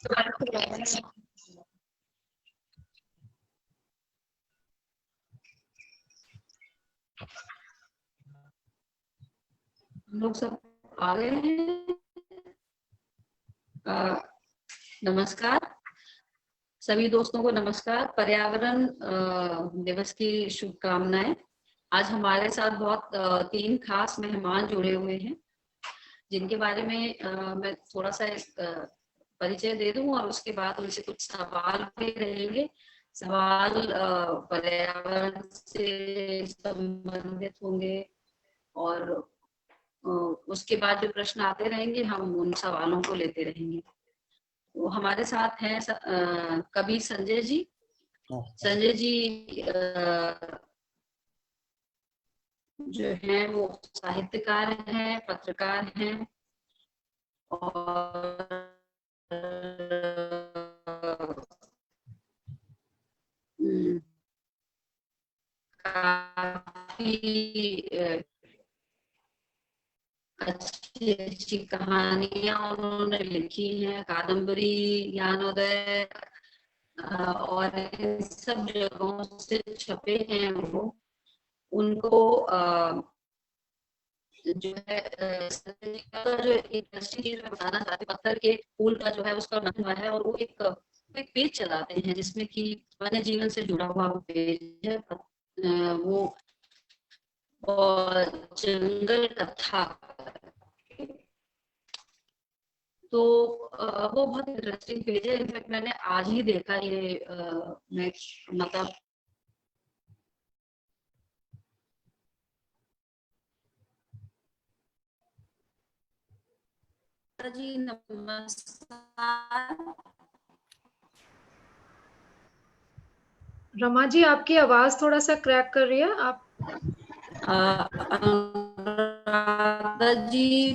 लोग सब आ गए हैं। नमस्कार सभी दोस्तों को। नमस्कार। पर्यावरण दिवस की शुभकामनाएं। आज हमारे साथ बहुत तीन खास मेहमान जुड़े हुए हैं, जिनके बारे में मैं थोड़ा सा परिचय दे दूं और उसके बाद उनसे कुछ सवाल भी रहेंगे। सवाल पर्यावरण से संबंधित होंगे और उसके बाद जो प्रश्न आते रहेंगे हम उन सवालों को लेते रहेंगे। तो हमारे साथ हैं कवि संजय जी। संजय जी जो हैं वो साहित्यकार हैं, पत्रकार हैं और काफी अच्छी अच्छी कहानियां उन्होंने लिखी हैं, कादम्बरी, ज्ञानोदय और इन सब जगहों से छपे हैं वो। उनको जो है जो इंटरेस्टिंग चीज मैं बताना चाहती हूँ, पत्थर के फूल का जो है उसका नाम हुआ है और वो एक पेज चलाते हैं जिसमें कि वन्य जीवन से जुड़ा हुआ वो पेज है। वो और जंगल कथा, तो वो बहुत इंटरेस्टिंग पेज है। इनफैक्ट मैंने आज ही देखा ये मैं मतलब जी नमस्कार। रमा जी, आपकी आवाज थोड़ा सा क्रैक कर रही है। आप अनुराधा जी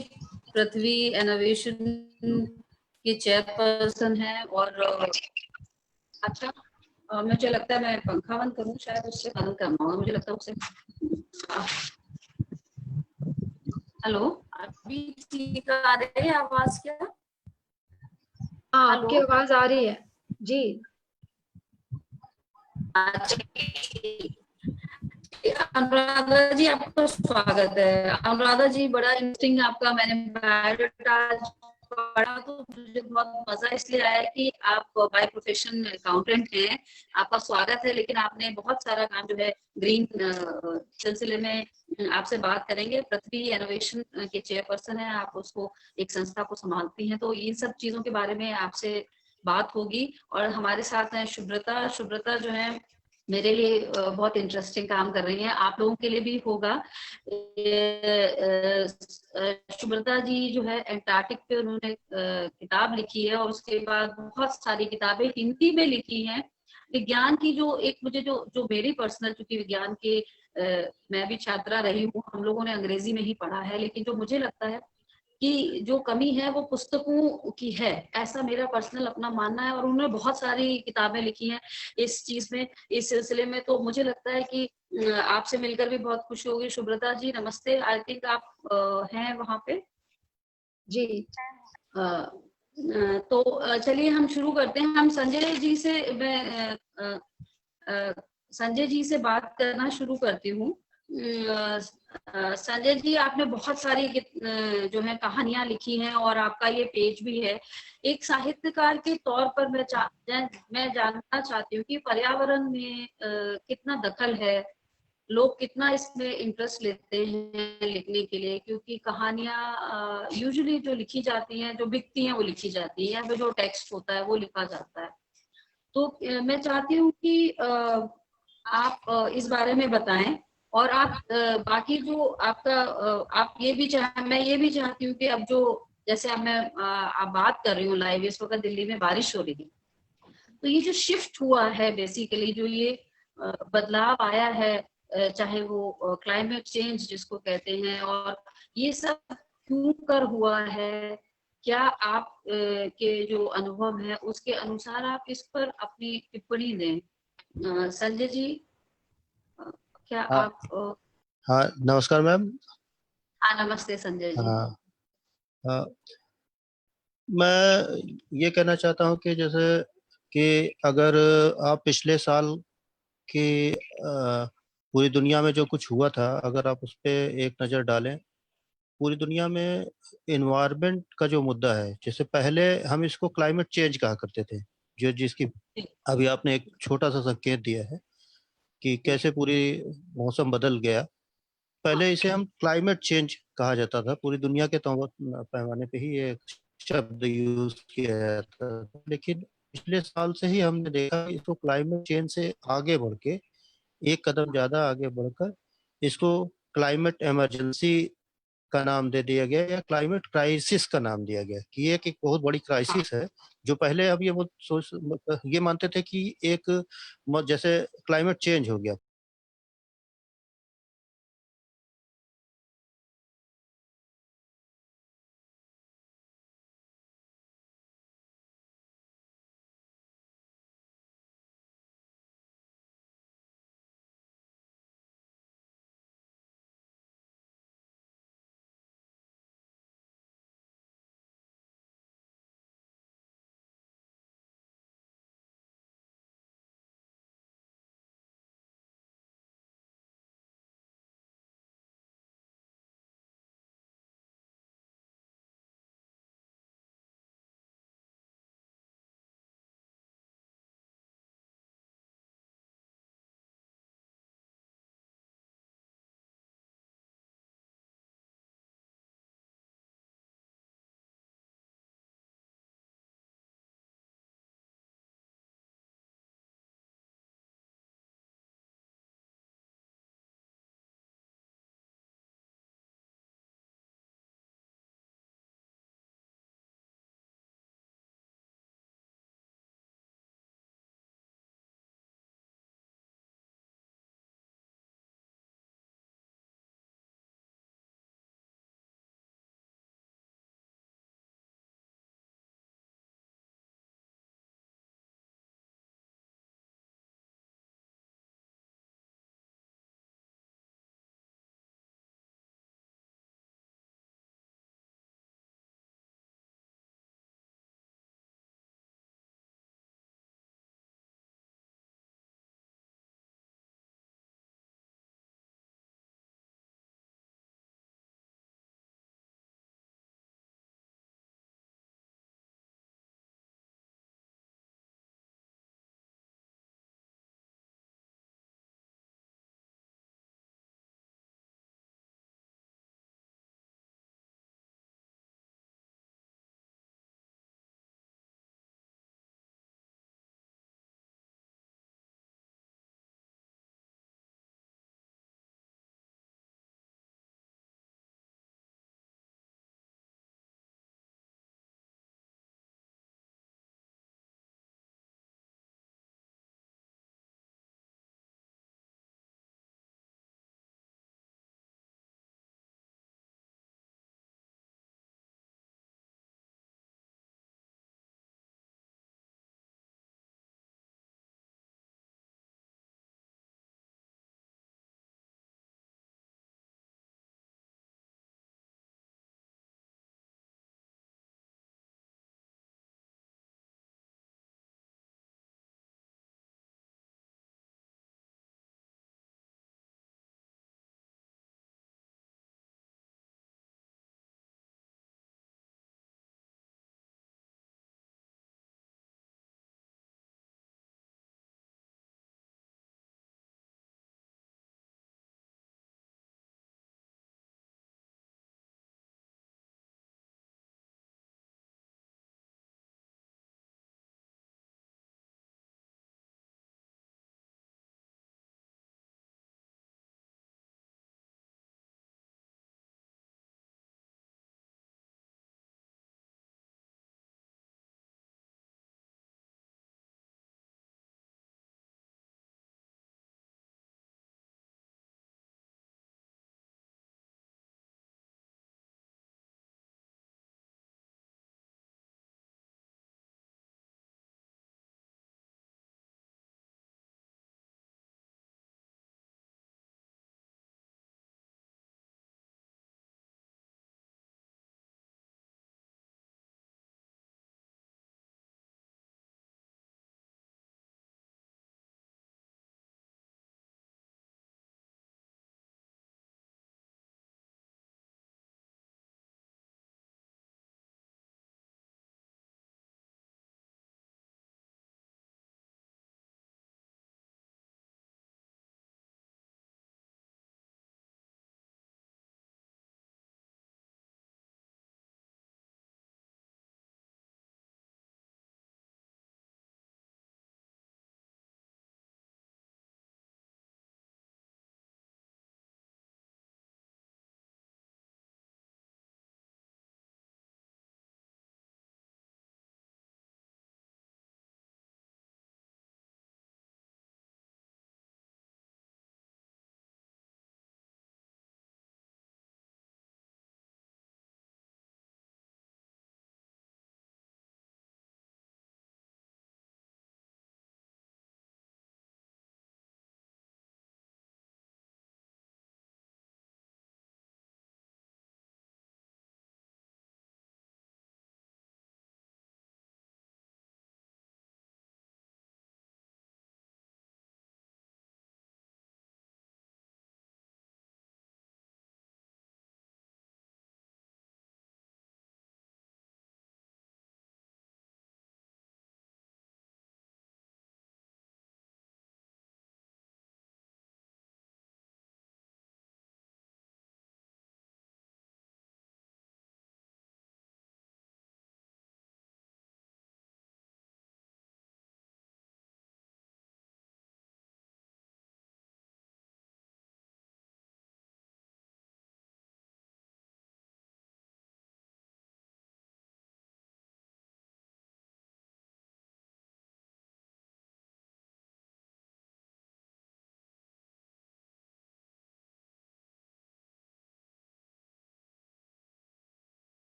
पृथ्वी इनोवेशन की चेयरपर्सन है और अच्छा मुझे लगता है मैं पंखा बंद करूं, शायद उससे बंद करना होगा, मुझे लगता है उससे। हेलो, अभी ठीक आ रही है आवाज क्या? हाँ, आपकी आवाज आ रही है जी। अनुराधा जी आपका स्वागत है। अनुराधा जी बड़ा इंटरेस्टिंग आपका मैंने बायोडाटा पढ़ा तो मुझे बहुत मजा इसलिए आया कि आप बाय प्रोफेशन अकाउंटेंट हैं। आपका स्वागत है, लेकिन आपने बहुत सारा काम जो है ग्रीन सिलसिले में आपसे बात करेंगे। पृथ्वी इनोवेशन के चेयरपर्सन है आप, उसको एक संस्था को संभालती हैं, तो इन सब चीजों के बारे में आपसे बात होगी। और हमारे साथ हैं शुभ्रता। शुभ्रता जो है मेरे लिए बहुत इंटरेस्टिंग काम कर रही हैं, आप लोगों के लिए भी होगा। शुभ्रता जी जो है एंटार्क्टिक पे उन्होंने किताब लिखी है और उसके बाद बहुत सारी किताबें हिंदी में लिखी हैं। विज्ञान की जो एक मुझे जो मेरी पर्सनल, चूंकि विज्ञान के मैं भी छात्रा रही हूँ, हम लोगों ने अंग्रेजी में ही पढ़ा है, लेकिन जो मुझे लगता है कि जो कमी है वो पुस्तकों की है, ऐसा मेरा पर्सनल अपना मानना है। और उन्होंने बहुत सारी किताबें लिखी हैं इस चीज में, इस सिलसिले में। तो मुझे लगता है कि आपसे मिलकर भी बहुत खुशी होगी। शुभ्रता जी नमस्ते, आई थिंक आप हैं वहां पे जी। तो चलिए हम शुरू करते हैं। हम संजय जी से मैं संजय जी से बात करना शुरू करती हूँ। संजय जी आपने बहुत सारी जो है कहानियां लिखी हैं और आपका ये पेज भी है। एक साहित्यकार के तौर पर मैं जानना चाहती हूँ कि पर्यावरण में कितना दखल है, लोग कितना इसमें इंटरेस्ट लेते हैं लिखने के लिए, क्योंकि कहानियां यूजुअली जो लिखी जाती हैं, जो बिकती हैं वो लिखी जाती है, या फिर जो टेक्स्ट होता है वो लिखा जाता है। तो मैं चाहती हूँ कि आप इस बारे में बताएं। और आप बाकी जो आपका आप ये भी मैं ये भी चाहती हूँ कि अब जो जैसे अब मैं आप बात कर रही हूँ लाइव, इस वक्त दिल्ली में बारिश हो रही थी, तो ये जो शिफ्ट हुआ है बेसिकली, जो ये बदलाव आया है, चाहे वो क्लाइमेट चेंज जिसको कहते हैं, और ये सब क्यों कर हुआ है, क्या आप के जो अनुभव है उसके अनुसार आप इस पर अपनी टिप्पणी दें। संजय जी क्या हाँ, आप हाँ नमस्कार मैम। हाँ नमस्ते संजय जी। हाँ, हाँ, मैं ये कहना चाहता हूँ कि जैसे कि अगर आप पिछले साल की पूरी दुनिया में जो कुछ हुआ था, अगर आप उस पे एक नज़र डालें, पूरी दुनिया में इन्वायरमेंट का जो मुद्दा है, जैसे पहले हम इसको क्लाइमेट चेंज कहा करते थे, जो जिसकी जी, अभी आपने एक छोटा सा संकेत दिया है कि जी, कैसे पूरी मौसम बदल गया। पहले हाँ, इसे हम क्लाइमेट चेंज कहा जाता था, पूरी दुनिया के पैमाने पे ही ये शब्द यूज किया जाता था। लेकिन पिछले साल से ही हमने देखा कि इसको क्लाइमेट चेंज से आगे बढ़ के एक कदम ज्यादा आगे बढ़कर इसको क्लाइमेट इमरजेंसी का नाम दे दिया गया, या क्लाइमेट क्राइसिस का नाम दिया गया, कि ये एक बहुत बड़ी हाँ। क्राइसिस है। जो पहले अब ये वो सोच ये मानते थे कि एक जैसे क्लाइमेट चेंज हो गया,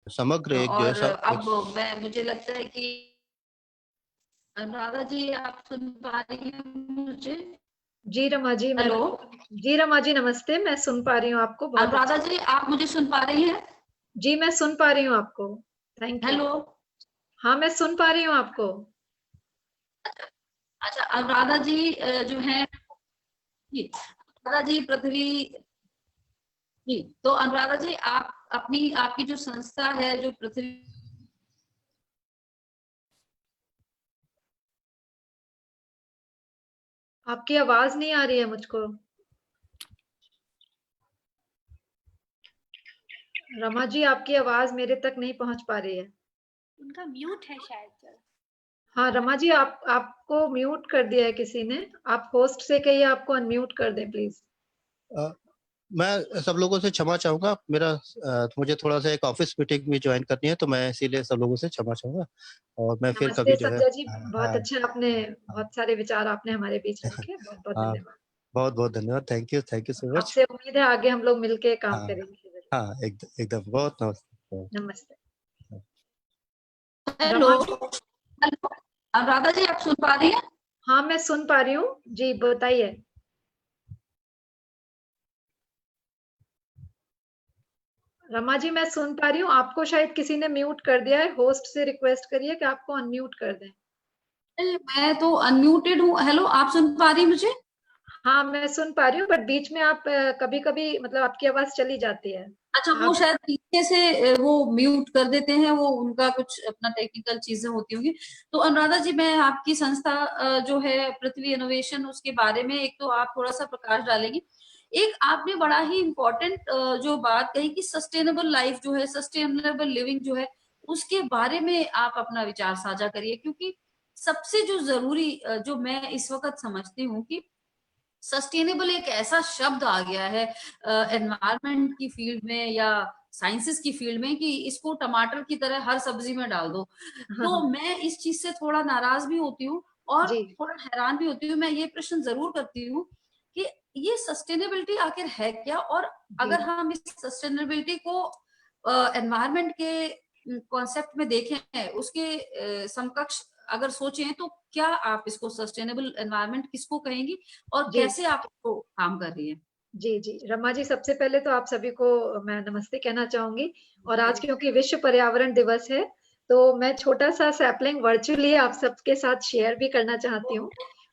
समग्र एक जो है और अब मुझे लगता है कि अनुराधा जी आप सुन पा रही हैं मुझे? जी रमा जी, मैं हेलो जी रमा जी नमस्ते, मैं सुन पा रही हूँ आपको बहुत अनुराधा अच्छा। जी, आप मुझे सुन पा रही हैं? जी मैं सुन पा रही हूँ आपको। Thank you. हेलो। हाँ मैं सुन पा रही हूँ आपको। अच्छा अनुराधा जी जो है जी, अनुराधा जी पृथ्वी जी, तो अनुराधा जी आप अपनी आपकी जो संस्था है जो पृथ्वी आपकी आवाज नहीं आ रही है मुझको। रमा जी आपकी आवाज मेरे तक नहीं पहुंच पा रही है। उनका म्यूट है शायद सर। हाँ रमा जी, आपको म्यूट कर दिया है किसी ने। आप होस्ट से कहिए आपको अनम्यूट कर दें प्लीज। मैं सब लोगों से क्षमा चाहूंगा। मुझे थोड़ा सा एक ऑफिस मीटिंग भी ज्वाइन करनी है, तो मैं इसीलिए सब लोगों से क्षमा चाहूंगा। और मैं फिर नमस्ते कभी जो है संजय जी, बहुत हाँ अच्छा, आपने हाँ बहुत सारे विचार आपने हमारे बीच रखे, बहुत बहुत हाँ, धन्यवाद। बहुत बहुत धन्यवाद। Thank you so much. आपसे उम्मीद है आगे हम लोग मिलके काम हाँ करेंगे जरूर। हाँ, एकदम बहुत नमस्ते। नमस्ते हेलो रमा जी। हेलो अनुराधा जी आप सुन पा रही हैं? हाँ मैं सुन पा रही हूँ जी, बताइए। रमा जी मैं सुन पा रही हूँ, आपको शायद किसी ने म्यूट कर दिया है। होस्ट से रिक्वेस्ट करिए कि आपको अनम्यूट कर दें। मैं तो अनम्यूटेड हूँ। हेलो आप सुन पा रही मुझे? हाँ मैं सुन पा रही हूँ, बट बीच में आप कभी कभी मतलब आपकी आवाज चली जाती है। अच्छा वो आप शायद पीछे से वो म्यूट कर देते हैं, वो उनका कुछ अपना टेक्निकल चीजें होती होंगी। तो अनुराधा जी मैं आपकी संस्था जो है पृथ्वी इनोवेशन, उसके बारे में एक तो आप थोड़ा सा प्रकाश डालेंगी। एक आपने बड़ा ही इम्पोर्टेंट जो बात कही कि सस्टेनेबल लाइफ जो है, सस्टेनेबल लिविंग जो है, उसके बारे में आप अपना विचार साझा करिए। क्योंकि सबसे जो जरूरी जो मैं इस वक्त समझती हूँ कि सस्टेनेबल एक ऐसा शब्द आ गया है एनवायरनमेंट की फील्ड में या साइंसेस की फील्ड में कि इसको टमाटर की तरह हर सब्जी में डाल दो। हाँ तो हाँ मैं इस चीज से थोड़ा नाराज भी होती हूँ और जी थोड़ा हैरान भी होती हूँ। मैं ये प्रश्न जरूर करती हूँ कि ये सस्टेनेबिलिटी आखिर है क्या, और जी अगर हम इस सस्टेनेबिलिटी को एनवायरनमेंट के कॉन्सेप्ट में देखें, उसके समकक्ष अगर सोचें, तो क्या आप इसको सस्टेनेबल एनवायरनमेंट किसको कहेंगी और जी कैसे आप इसको काम कर रही है? जी जी रमा जी, सबसे पहले तो आप सभी को मैं नमस्ते कहना चाहूंगी। और जी आज क्योंकि विश्व पर्यावरण दिवस है, तो मैं छोटा सा सैपलिंग वर्चुअली आप सबके साथ शेयर भी करना चाहती हूँ।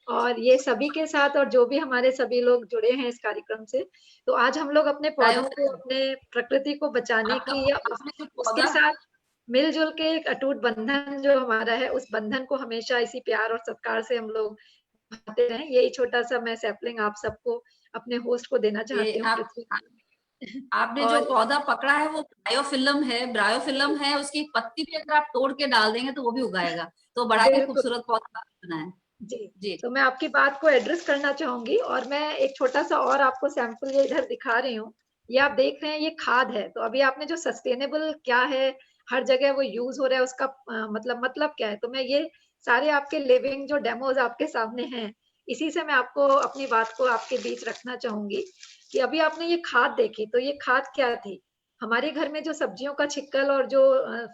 और ये सभी के साथ, और जो भी हमारे सभी लोग जुड़े हैं इस कार्यक्रम से, तो आज हम लोग अपने पौधों को, बायोफिल्म, अपने प्रकृति को बचाने आपका की या आपने जो उसके पौधा साथ मिलजुल के एक अटूट बंधन जो हमारा है, उस बंधन को हमेशा इसी प्यार और सत्कार से हम लोग आते रहें। यही छोटा सा मैं सैपलिंग आप सबको, अपने होस्ट को देना ये चाहती हूँ आप पृथ्वी। आपने जो और पौधा पकड़ा है वो ब्रायोफिल्म है। उसकी पत्ती भी अगर आप तोड़ के डाल देंगे तो वो भी उगाएगा। तो बड़ा ही बिल्कुल खूबसूरत पौधा बना है। जी, जी तो मैं आपकी बात को एड्रेस करना चाहूंगी, और मैं एक छोटा सा और आपको सैंपल ये इधर दिखा रही हूँ। ये आप देख रहे हैं, ये खाद है। तो अभी आपने जो सस्टेनेबल क्या है, हर जगह वो यूज हो रहा है, उसका मतलब क्या है, तो मैं ये सारे आपके लिविंग जो डेमोज आपके सामने हैं, इसी से मैं आपको अपनी बात को आपके बीच रखना चाहूंगी। कि अभी आपने ये खाद देखी, तो ये खाद क्या थी? हमारे घर में जो सब्जियों का छिक्कल और जो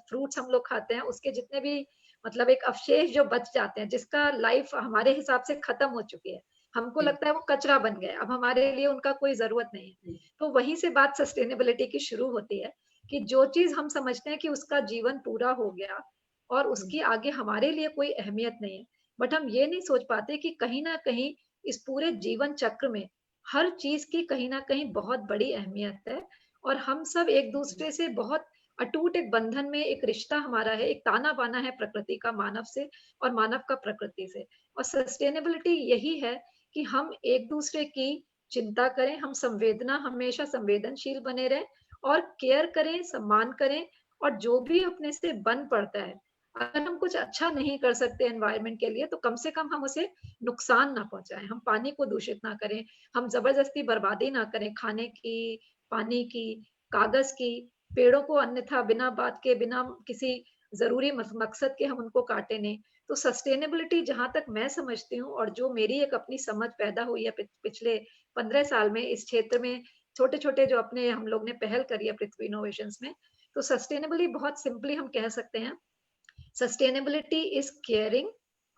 फ्रूट्स हम लोग खाते हैं, उसके जितने भी मतलब एक अवशेष जो बच जाते हैं, जिसका लाइफ हमारे हिसाब से खत्म हो चुकी है, हमको जी लगता है वो कचरा बन गया, अब हमारे लिए उनका कोई जरूरत नहीं है। जी तो वहीं से बात सस्टेनेबिलिटी की शुरू होती है, कि जो चीज हम समझते हैं कि उसका जीवन पूरा हो गया और उसकी आगे हमारे लिए कोई अहमियत नहीं है, बट हम ये नहीं सोच पाते कि कहीं ना कहीं इस पूरे जीवन चक्र में हर चीज की कहीं ना कहीं बहुत बड़ी अहमियत है। और हम सब एक दूसरे से बहुत अटूट एक बंधन में, एक रिश्ता हमारा है, एक ताना बाना है प्रकृति का मानव से, और मानव का प्रकृति से। और सस्टेनेबिलिटी यही है कि हम एक दूसरे की चिंता करें, हम संवेदना, हमेशा संवेदनशील बने रहें, और केयर करें, सम्मान करें। और जो भी अपने से बन पड़ता है, अगर हम कुछ अच्छा नहीं कर सकते एनवायरनमेंट के लिए, तो कम से कम हम उसे नुकसान ना पहुंचाएं, हम पानी को दूषित ना करें, हम जबरदस्ती बर्बादी ना करें, खाने की, पानी की, कागज की, पेड़ों को अन्यथा बिना बात के, बिना किसी जरूरी मकसद के हम उनको काटे नहीं। तो सस्टेनेबिलिटी जहां तक मैं समझती हूँ, और जो मेरी एक अपनी समझ पैदा हुई है पिछले 15 साल में इस क्षेत्र में, छोटे छोटे जो अपने हम लोग ने पहल करी है पृथ्वी इनोवेशंस में, तो सस्टेनेबली बहुत सिंपली हम कह सकते हैं, sustainability is caring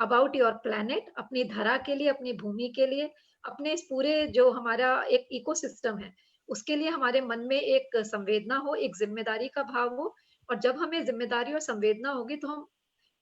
about your planet, अपनी धरा के लिए, अपनी भूमि के लिए, अपने इस पूरे जो हमारा एक इकोसिस्टम है उसके लिए हमारे मन में एक संवेदना हो, एक जिम्मेदारी का भाव हो। और जब हमें जिम्मेदारी और संवेदना होगी तो हम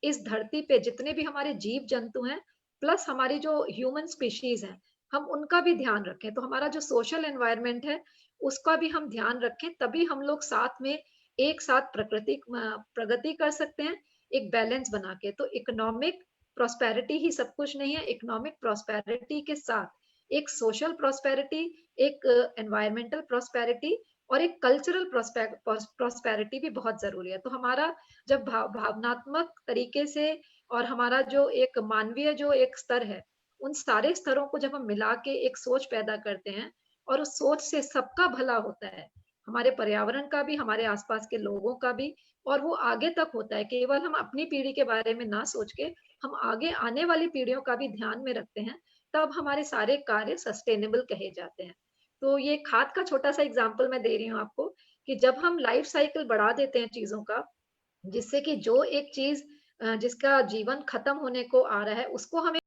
इस धरती पे जितने भी हमारे जीव जंतु हैं, प्लस हमारी जो ह्यूमन स्पीशीज हैं, हम उनका भी ध्यान रखें। तो हमारा जो सोशल एनवायरनमेंट है उसका भी हम ध्यान रखें, तभी हम लोग साथ में एक साथ प्रगति कर सकते हैं, एक बैलेंस बना के। तो इकोनॉमिक प्रॉस्पेरिटी ही सब कुछ नहीं है, इकोनॉमिक प्रॉस्पेरिटी के साथ एक सोशल प्रॉस्पेरिटी, एक एनवायरमेंटल प्रॉस्पेरिटी और एक कल्चरल प्रॉस्पेरिटी भी बहुत जरूरी है। तो हमारा जब भावनात्मक तरीके से और हमारा जो एक मानवीय जो एक स्तर है, उन सारे स्तरों को जब हम मिला के एक सोच पैदा करते हैं और उस सोच से सबका भला होता है, हमारे पर्यावरण का भी, हमारे आसपास के लोगों का भी, और वो आगे तक होता है। केवल हम अपनी पीढ़ी के बारे में ना सोच के हम आगे आने वाली पीढ़ियों का भी ध्यान में रखते हैं, तब हमारे सारे कार्य सस्टेनेबल कहे जाते हैं। तो ये खाद का छोटा सा एग्जाम्पल मैं दे रही हूँ आपको, कि जब हम लाइफ साइकिल बढ़ा देते हैं चीजों का, जिससे कि जो एक चीज जिसका जीवन खत्म होने को आ रहा है उसको हमें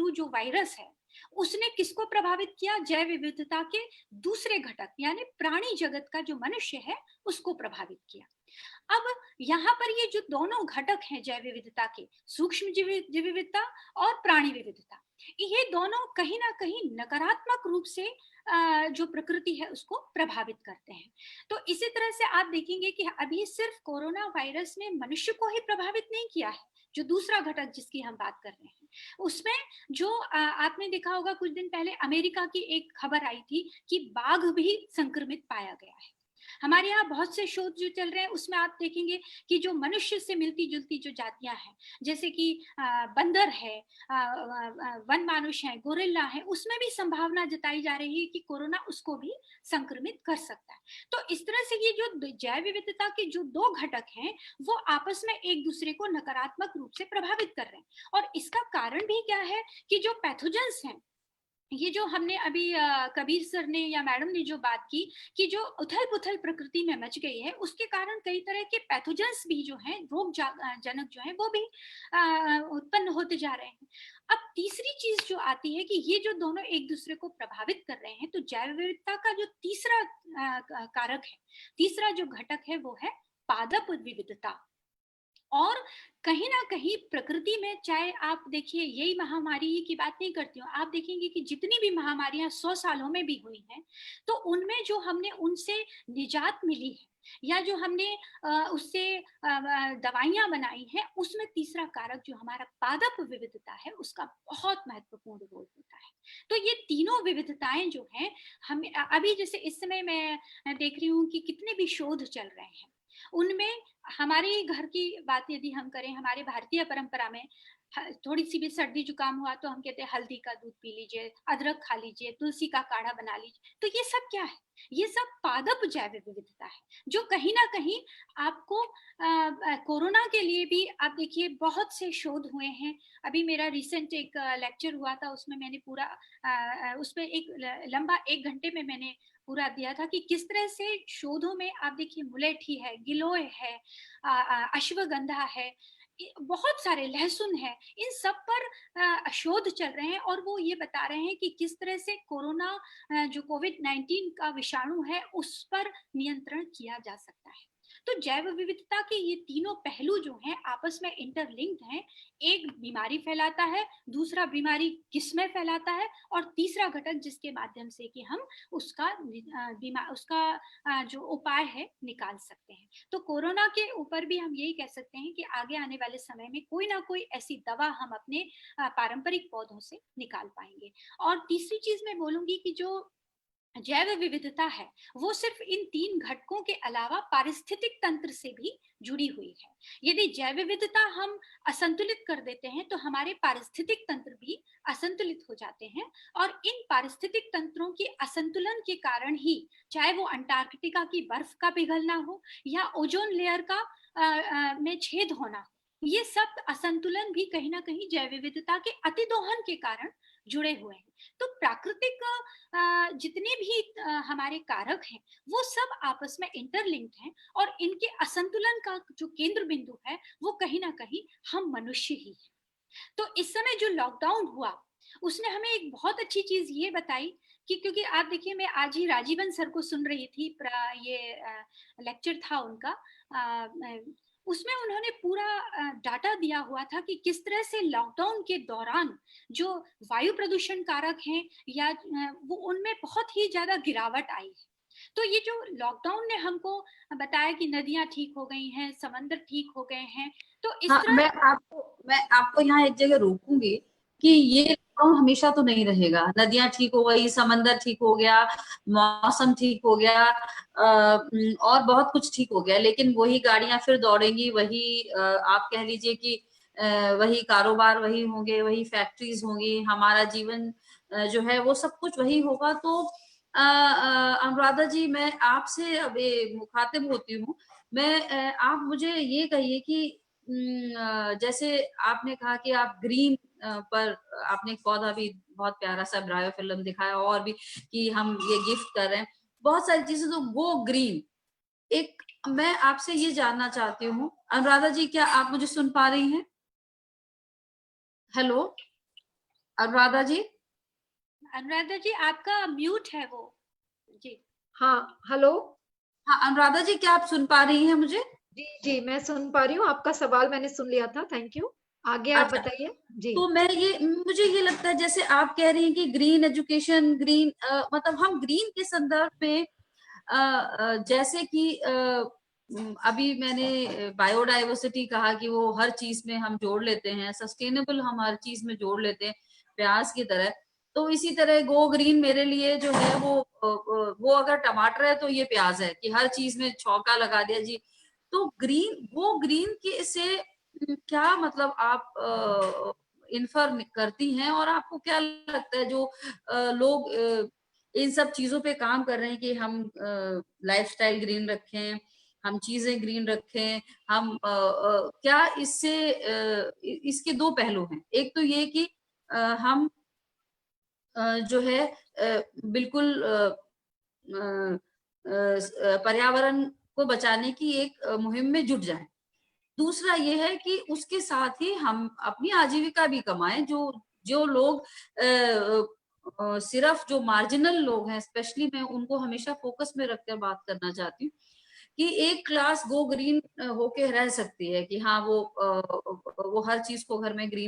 जीवाणु जो वायरस है उसने किसको प्रभावित किया? जैव विविधता के दूसरे घटक यानी प्राणी जगत का जो मनुष्य है उसको प्रभावित किया। अब यहाँ पर ये जो दोनों घटक हैं जैव विविधता के, सूक्ष्म जीव विविधता और प्राणी विविधता, ये दोनों कहीं ना कहीं नकारात्मक रूप से जो प्रकृति है उसको प्रभावित करते हैं। तो इसी तरह से आप देखेंगे कि अभी सिर्फ कोरोना वायरस ने मनुष्य को ही प्रभावित नहीं किया है, जो दूसरा घटक जिसकी हम बात कर रहे हैं उसमें जो आपने देखा होगा कुछ दिन पहले अमेरिका की एक खबर आई थी कि बाघ भी संक्रमित पाया गया है। हमारे यहाँ बहुत से शोध जो चल रहे हैं उसमें आप देखेंगे कि जो मनुष्य से मिलती जुलती जो जातियां हैं जैसे कि बंदर है, वन मानुष है, गोरिल्ला है, उसमें भी संभावना जताई जा रही है कि कोरोना उसको भी संक्रमित कर सकता है। तो इस तरह से ये जो जैव विविधता के जो दो घटक हैं वो आपस में एक दूसरे को नकारात्मक रूप से प्रभावित कर रहे हैं। और इसका कारण भी क्या है कि जो पैथोजेंस हैं, ये जो हमने अभी कबीर सर ने या मैडम ने जो बात की कि जो उथल पुथल प्रकृति में मच गई है उसके कारण कई तरह के पैथोजेंस भी जो हैं, रोग जनक जो हैं, वो भी उत्पन्न होते जा रहे हैं। अब तीसरी चीज जो आती है कि ये जो दोनों एक दूसरे को प्रभावित कर रहे हैं, तो जैव विविधता का जो तीसरा कारक है, तीसरा जो घटक है वो है पादप विविधता। और कहीं ना कहीं प्रकृति में, चाहे आप देखिए यही महामारी की बात नहीं करती हूँ, आप देखेंगे कि जितनी भी महामारियां 100 सालों में भी हुई हैं तो उनमें जो हमने उनसे निजात मिली है या जो हमने उससे दवाइयां बनाई हैं उसमें तीसरा कारक जो हमारा पादप विविधता है उसका बहुत महत्वपूर्ण रोल होता है। तो ये तीनों विविधताएं जो हैं, हमें अभी जैसे इस समय मैं देख रही हूँ कि कितने भी शोध चल रहे हैं, उनमें हमारे घर की बात यदि हम करें, हमारे भारतीय परंपरा में थोड़ी सी भी सर्दी जुकाम हुआ तो हम कहते हैं हल्दी का दूध पी लीजिए, अदरक खा लीजिए, तुलसी का काढ़ा बना लीजिए। तो ये सब क्या है? ये सब पादप जैव विविधता है जो कहीं ना कहीं आपको कोरोना के लिए भी आप देखिए बहुत से शोध हुए हैं। अभी मेरा रिसेंट एक लेक्चर हुआ था, उसमें मैंने पूरा उसमें एक लंबा 1 घंटे में मैंने पूरा दिया था कि किस तरह से शोधों में आप देखिए मुलेठी है, गिलोय है, अश्वगंधा है, बहुत सारे, लहसुन है, इन सब पर शोध चल रहे हैं और वो ये बता रहे हैं कि किस तरह से कोरोना जो कोविड-19 का विषाणु है उस पर नियंत्रण किया जा सकता है। तो जैव विविधता के ये तीनों पहलू जो हैं आपस में इंटरलिंक्ड हैं। एक बीमारी फैलाता है, दूसरा बीमारी किसमें फैलाता है, और तीसरा घटक जिसके माध्यम से कि हम उसका जो उपाय है निकाल सकते हैं। तो कोरोना के ऊपर भी हम यही कह सकते हैं कि आगे आने वाले समय में कोई ना कोई ऐसी दवा हम अपने पारंपरिक पौधों से निकाल पाएंगे। और तीसरी चीज मैं बोलूंगी कि जो जैव विविधता है वो सिर्फ इन 3 घटकों के अलावा पारिस्थितिक तंत्र से भी जुड़ी हुई है। यदि जैव विविधता हम असंतुलित कर देते हैं तो हमारे पारिस्थितिक तंत्र भी असंतुलित हो जाते हैं, और इन पारिस्थितिक तंत्रों के असंतुलन के कारण ही, चाहे वो अंटार्कटिका की बर्फ का पिघलना हो या ओजोन लेयर का में छेद होना, ये सब असंतुलन भी कहीं ना कहीं जैव विविधता के अतिदोहन के कारण जुड़े हुए हैं। तो प्राकृतिक जितने भी हमारे कारक हैं वो सब आपस में इंटरलिंक्ड हैं, और इनके असंतुलन का जो केंद्र बिंदु है वो कहीं ना कहीं हम मनुष्य ही हैं। तो इस समय जो लॉकडाउन हुआ उसने हमें एक बहुत अच्छी चीज ये बताई कि, क्योंकि आप देखिए मैं आज ही राजीवन सर को सुन रही थी, ये लेक्चर था उनका, उसमें उन्होंने पूरा डाटा दिया हुआ था कि किस तरह से लॉकडाउन के दौरान जो वायु प्रदूषण कारक हैं या वो उनमें बहुत ही ज्यादा गिरावट आई है। तो ये जो लॉकडाउन ने हमको बताया कि नदियां ठीक हो गई हैं, समंदर ठीक हो गए हैं, तो इस तरह मैं आपको यहाँ एक जगह रोकूंगी कि ये लॉकडाउन हमेशा तो नहीं रहेगा। नदियां ठीक हो गई, समंदर ठीक हो गया, मौसम ठीक हो गया, और बहुत कुछ ठीक हो गया, लेकिन वही गाड़ियां फिर दौड़ेंगी, वही आप कह लीजिए कि वही कारोबार वही होंगे, वही फैक्ट्रीज होंगी, हमारा जीवन जो है वो सब कुछ वही होगा। तो अनुराधा जी, मैं आपसे अब मुखातिब होती हूँ। मैं आप मुझे ये कहिए कि जैसे आपने कहा कि आप ग्रीन पर आपने एक पौधा भी बहुत प्यारा सा ब्रायो फिल्म दिखाया, और भी कि हम ये गिफ्ट कर रहे हैं, बहुत सारी चीजें, तो गो ग्रीन। एक मैं आपसे ये जानना चाहती हूँ, अनुराधा जी क्या आप मुझे सुन पा रही हैं? हेलो अनुराधा जी, अनुराधा जी आपका म्यूट है वो जी। हाँ, हेलो। हाँ अनुराधा जी, क्या आप सुन पा रही हैं मुझे? जी जी, मैं सुन पा रही हूँ, आपका सवाल मैंने सुन लिया था, थैंक यू। आगे आप अच्छा, बताइए जी। तो मुझे ये लगता है जैसे आप कह रही हैं कि ग्रीन एजुकेशन, ग्रीन मतलब हम ग्रीन के संदर्भ में जैसे कि अभी मैंने बायोडाइवर्सिटी कहा कि वो हर चीज में हम जोड़ लेते हैं, सस्टेनेबल हम हर चीज में जोड़ लेते हैं प्याज की तरह। तो इसी तरह गो ग्रीन मेरे लिए जो है वो अगर टमाटर है तो ये प्याज है, कि हर चीज में छौंका लगा दिया जी। तो वो ग्रीन के से क्या मतलब आप इन्फर करती हैं, और आपको क्या लगता है जो लोग इन सब चीजों पे काम कर रहे हैं कि हम लाइफस्टाइल ग्रीन रखें, हम चीजें ग्रीन रखें, हम क्या इससे इसके दो पहलू हैं। एक तो ये कि हम जो है बिल्कुल पर्यावरण को बचाने की एक मुहिम में जुट जाएं। दूसरा ये है कि उसके साथ ही हम अपनी आजीविका भी कमाएं। जो जो लोग सिर्फ जो मार्जिनल लोग हैं, स्पेशली मैं उनको हमेशा फोकस में रखकर बात करना चाहती हूँ कि एक क्लास गो ग्रीन होके रह सकती है, कि हाँ वो हर चीज को घर में ग्रीन